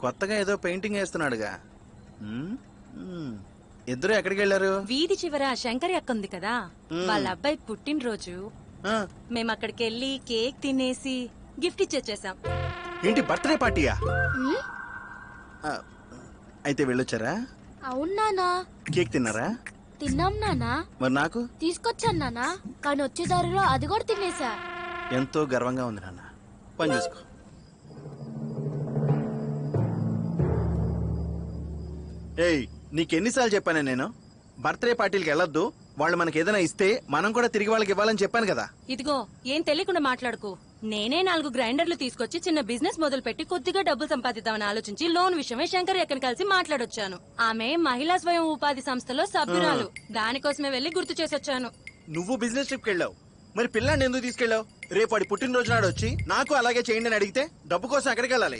కొత్తగా ఏదో పెయింటింగ్ వేస్తున్నాడుగా. ఇద్దరు ఎక్కడికి వెళ్ళారు? వీధి చివర శంకరి అక్క ఉంది కదా, వాళ్ళ అబ్బాయి పుట్టినరోజు. మేము అక్కడికి వెళ్ళి కేక్ తినేసి గిఫ్ట్ ఇచ్చేసాం. ఏంటి బర్త్డే పార్టీయా? అయితే వెళ్ళొచ్చారా? అవునా? కేక్ తిన్నారా? తిన్నాం నానా. మరి నాకు తీసుకొచ్చాను నానా, కానీ వచ్చే దారిలో అది కూడా తినేసా. ఎంతో గర్వంగా ఉంది నాన్న. పని చూసుకో. ఏయ్, నీకెన్నిసార్లు చెప్పానే నేను బర్త్డే పార్టీలకి వెళ్ళొద్దు, వాళ్ళు మనకి ఏదైనా ఇస్తే మనం కూడా తిరిగి వాళ్ళకి ఇవ్వాలని చెప్పాను కదా. ఇదిగో ఏం తెలియకుండా మాట్లాడుకో. నేనే 4 గ్రైండర్లు తీసుకొచ్చి చిన్న బిజినెస్ మొదలు పెట్టి కొద్దిగా డబ్బులు సంపాదిద్దామని ఆలోచించి లోన్ విషయమే శంకర్ ఎక్కడికి కలిసి మాట్లాడొచ్చాను. ఆమె మహిళా స్వయం ఉపాధి సంస్థలో సభ్యురాలు. దానికోసమే వెళ్లి గుర్తు చేసొచ్చాను. నువ్వు బిజినెస్ ట్రిప్కి వెళ్ళావు, మరి పిల్లాన్ని ఎందుకు తీసుకెళ్ళావు? రేపు వాడి పుట్టినరోజు నాడు వచ్చి నాకు అలాగే చేయండి అని అడిగితే డబ్బు కోసం ఎక్కడికి వెళ్ళాలి?